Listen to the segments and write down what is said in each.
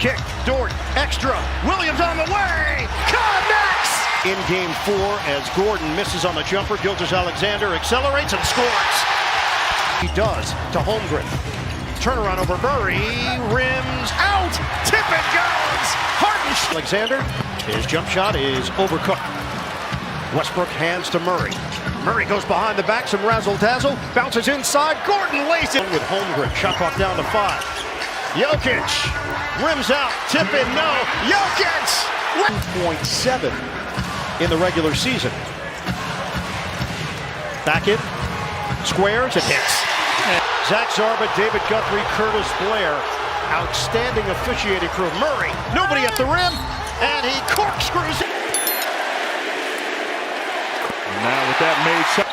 Kick, Dort, extra, Williams on the way, connects! In game 4 as Gordon misses on the jumper, Gilgeous-Alexander accelerates and scores. He does to Holmgren. Turnaround over Murray, rims out, tip and goes! Harden, Alexander, his jump shot is overcooked. Westbrook hands to Murray. Murray goes behind the back, some razzle-dazzle, bounces inside, Gordon lays it with Holmgren, shot clock down to 5. Jokic, rims out, tip in, no, Jokic! 1.7 in the regular season. Back in, squares, and hits. Zach Zarba, David Guthrie, Curtis Blair, outstanding officiating crew. Murray, nobody at the rim, and he corkscrews it. Now with that made shot.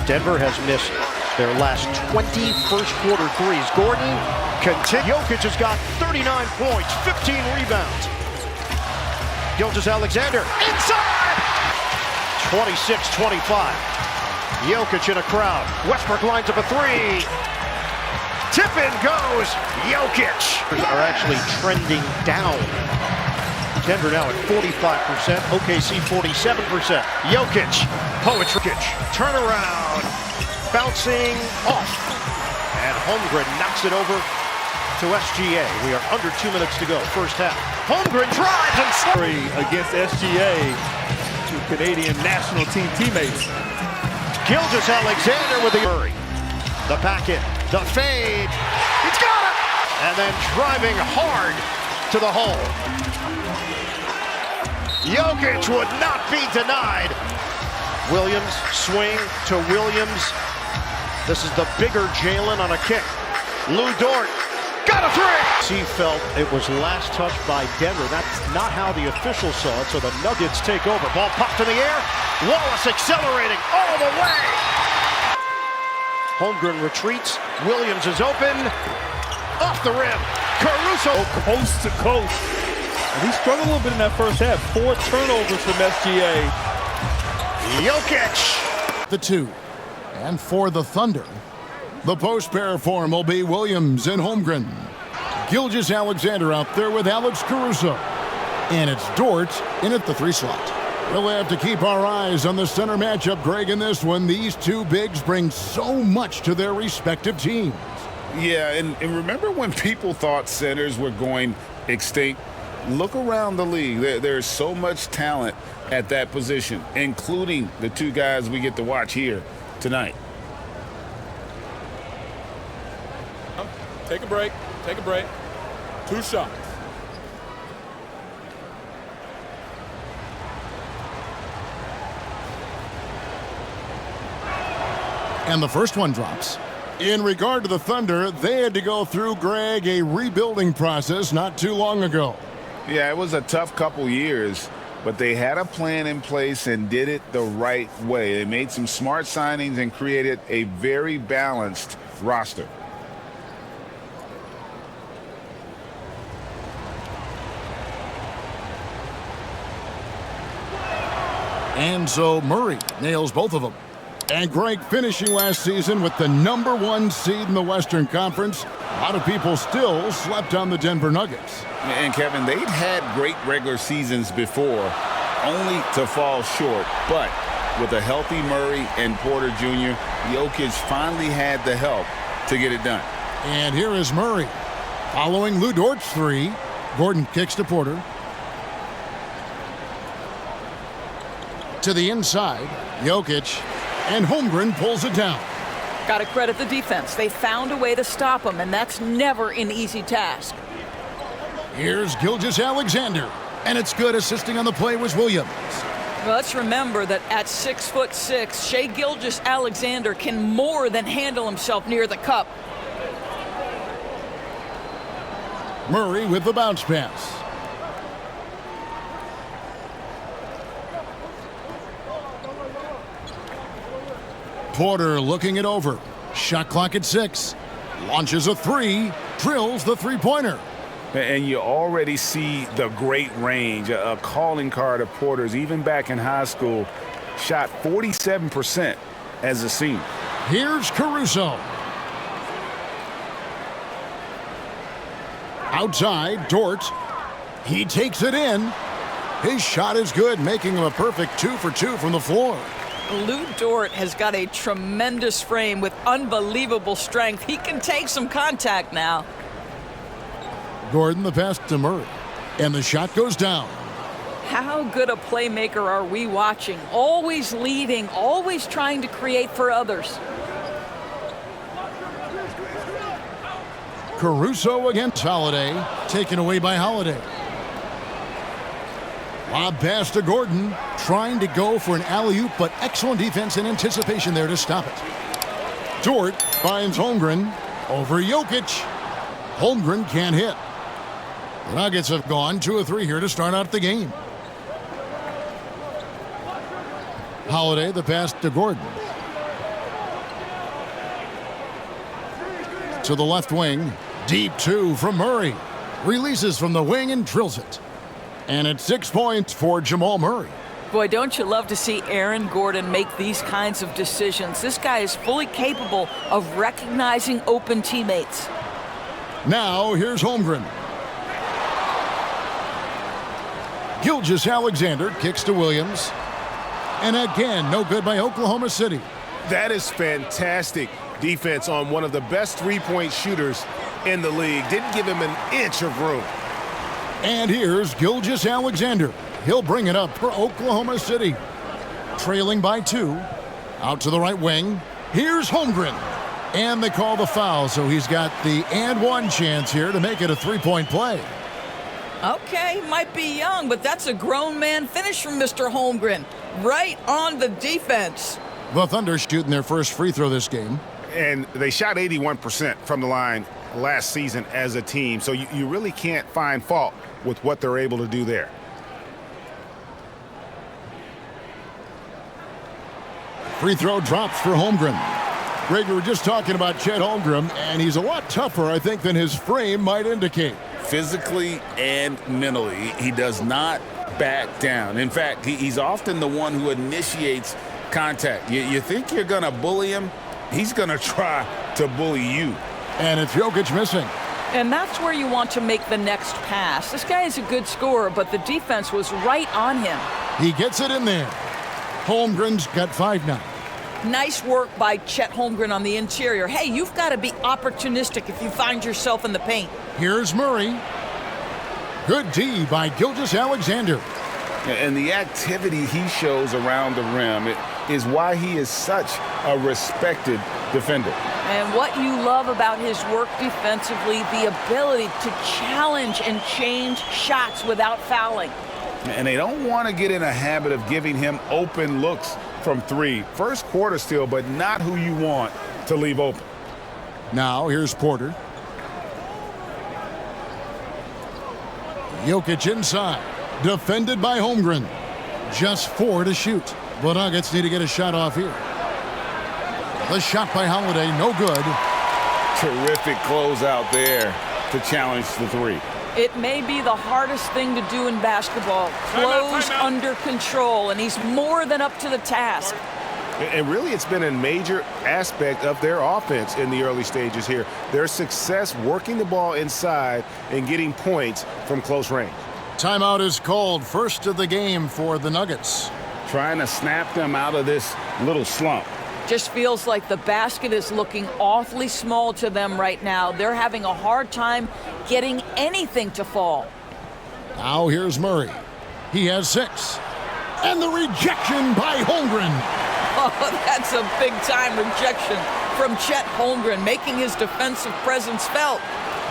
Denver has missed their last 20 first quarter threes. Gordon continues. Jokic has got 39 points, 15 rebounds. Gilgeous-Alexander inside! 26-25. Jokic in a crowd. Westbrook lines up a 3. Tip in goes Jokic. Are actually trending down. Denver now at 45%, OKC 47%. Jokic, poetry, turnaround, bouncing off. And Holmgren knocks it over to SGA. We are under 2 minutes to go, first half. Holmgren drives and against SGA, two Canadian national team teammates. Gilgeous-Alexander with the Murray. The back in, the fade, he's got it! And then driving hard to the hole. Jokic would not be denied. Williams, swing to Williams. This is the bigger Jalen on a kick. Lou Dort, got a 3! He felt it was last touched by Denver. That's not how the officials saw it, so the Nuggets take over. Ball popped in the air. Wallace accelerating all the way. Holmgren retreats. Williams is open. Off the rim. Caruso. Coast to coast. And he struggled a little bit in that first half. 4 turnovers from SGA. Jokic. The 2. And for the Thunder, the post pair form will be Williams and Holmgren. Gilgeous-Alexander out there with Alex Caruso. And it's Dort in at the 3 slot. We'll have to keep our eyes on the center matchup, Greg, in this one. These two bigs bring so much to their respective teams. Yeah, and remember when people thought centers were going extinct? Look around the league. There's so much talent at that position, including the 2 guys we get to watch here tonight. Take a break. Take a break. 2 shots. And the first one drops. In regard to the Thunder, they had to go through, Greg, a rebuilding process not too long ago. Yeah, it was a tough couple years, but they had a plan in place and did it the right way. They made some smart signings and created a very balanced roster. And so Murray nails both of them. And Greg finishing last season with the #1 seed in the Western Conference. A lot of people still slept on the Denver Nuggets. And Kevin, they'd had great regular seasons before, only to fall short. But with a healthy Murray and Porter Jr., Jokic finally had the help to get it done. And here is Murray. Following Lou Dort's 3, Gordon kicks to Porter. To the inside, Jokic. And Holmgren pulls it down. Got to credit the defense. They found a way to stop him, and that's never an easy task. Here's Gilgeous-Alexander. And it's good. Assisting on the play was Williams. Well, let's remember that at 6'6", Shai Gilgeous-Alexander can more than handle himself near the cup. Murray with the bounce pass. Porter looking it over. Shot clock at 6. Launches a 3. Drills the three-pointer. And you already see the great range, a calling card of Porter's. Even back in high school, shot 47% as a senior. Here's Caruso. Outside, Dort. He takes it in. His shot is good, making him a perfect 2 for 2 from the floor. Lou Dort has got a tremendous frame with unbelievable strength. He can take some contact now. Gordon the pass to Murray. And the shot goes down. How good a playmaker are we watching? Always leading, always trying to create for others. Caruso against Holiday. Taken away by Holiday. Lob pass to Gordon. Trying to go for an alley-oop, but excellent defense and anticipation there to stop it. Dort finds Holmgren over Jokic. Holmgren can't hit. The Nuggets have gone 2 of 3 here to start out the game. Holiday, the pass to Gordon. To the left wing. Deep 2 from Murray. Releases from the wing and drills it. And it's 6 points for Jamal Murray. Boy, don't you love to see Aaron Gordon make these kinds of decisions? This guy is fully capable of recognizing open teammates. Now, here's Holmgren. Gilgeous-Alexander kicks to Williams. And again, no good by Oklahoma City. That is fantastic defense on one of the best three-point shooters in the league. Didn't give him an inch of room. And here's Gilgeous-Alexander. He'll bring it up for Oklahoma City. Trailing by 2. Out to the right wing. Here's Holmgren. And they call the foul, so he's got the and one chance here to make it a 3-point play. Okay, might be young, but that's a grown man finish from Mr. Holmgren. Right on the defense. The Thunder shooting their first free throw this game. And they shot 81% from the line last season as a team, so you really can't find fault with what they're able to do there. Free throw drops for Holmgren. Greg, we were just talking about Chet Holmgren, and he's a lot tougher, I think, than his frame might indicate. Physically and mentally, he does not back down. In fact, he's often the one who initiates contact. You think you're going to bully him, he's going to try to bully you. And it's Jokic missing. And that's where you want to make the next pass. This guy is a good scorer, but the defense was right on him. He gets it in there. Holmgren's got 5 now. Nice work by Chet Holmgren on the interior. Hey, you've got to be opportunistic if you find yourself in the paint. Here's Murray. Good D by Gilgeous-Alexander. And the activity he shows around the rim is why he is such a respected defender. And what you love about his work defensively, the ability to challenge and change shots without fouling. And they don't want to get in a habit of giving him open looks from 3. First quarter still, but not who you want to leave open. Now here's Porter. Jokic inside. Defended by Holmgren. Just 4 to shoot. The Nuggets need to get a shot off here. The shot by Holiday, no good. Terrific closeout there to challenge the 3. It may be the hardest thing to do in basketball. Close under control, and he's more than up to the task. And really, it's been a major aspect of their offense in the early stages here. Their success working the ball inside and getting points from close range. Timeout is called. First of the game for the Nuggets. Trying to snap them out of this little slump. Just feels like the basket is looking awfully small to them right now. They're having a hard time getting anything to fall. Now here's Murray. He has 6. And the rejection by Holmgren. Oh, that's a big-time rejection from Chet Holmgren, making his defensive presence felt.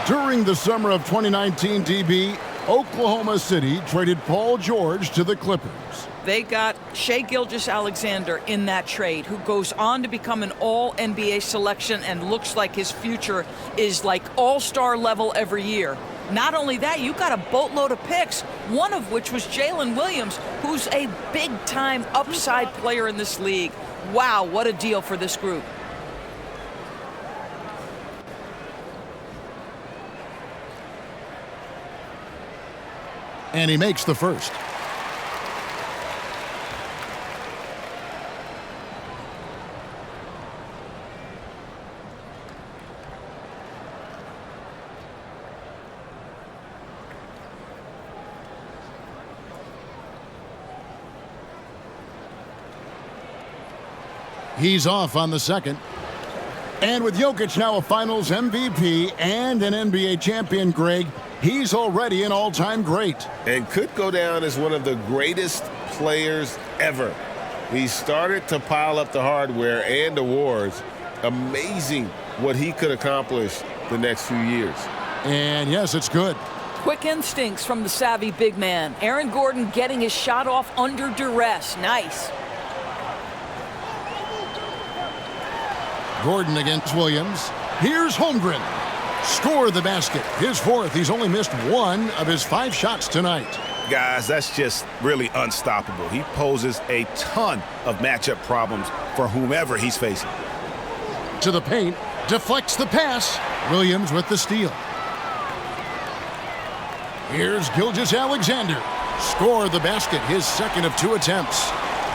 During the summer of 2019, DB, Oklahoma City traded Paul George to the Clippers. They got Shai Gilgeous-Alexander in that trade, who goes on to become an all-NBA selection and looks like his future is like all-star level every year. Not only that, you got a boatload of picks, one of which was Jalen Williams, who's a big-time upside player in this league. Wow, what a deal for this group. And he makes the first. He's off on the second. And with Jokic now a Finals MVP and an NBA champion, Greg, he's already an all-time great. And could go down as one of the greatest players ever. He started to pile up the hardware and awards. Amazing what he could accomplish the next few years. And yes, it's good. Quick instincts from the savvy big man. Aaron Gordon getting his shot off under duress. Nice. Gordon against Williams. Here's Holmgren. Score the basket. His fourth. He's only missed one of his 5 shots tonight. Guys, that's just really unstoppable. He poses a ton of matchup problems for whomever he's facing. To the paint. Deflects the pass. Williams with the steal. Here's Gilgeous-Alexander. Score the basket. His second of 2 attempts.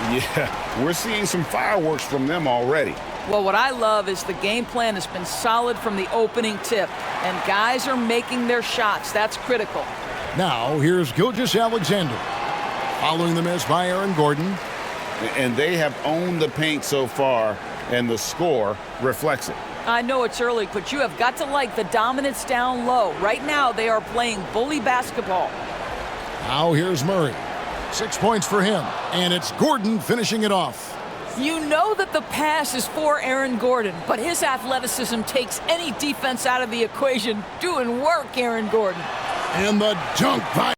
Yeah, we're seeing some fireworks from them already. Well, what I love is the game plan has been solid from the opening tip, and guys are making their shots. That's critical. Now, here's Gilgeous-Alexander. Following the miss by Aaron Gordon. And they have owned the paint so far, and the score reflects it. I know it's early, but you have got to like the dominance down low. Right now, they are playing bully basketball. Now, here's Murray. 6 points for him, and it's Gordon finishing it off. You know that the pass is for Aaron Gordon, but his athleticism takes any defense out of the equation. Doing work, Aaron Gordon. And the dunk by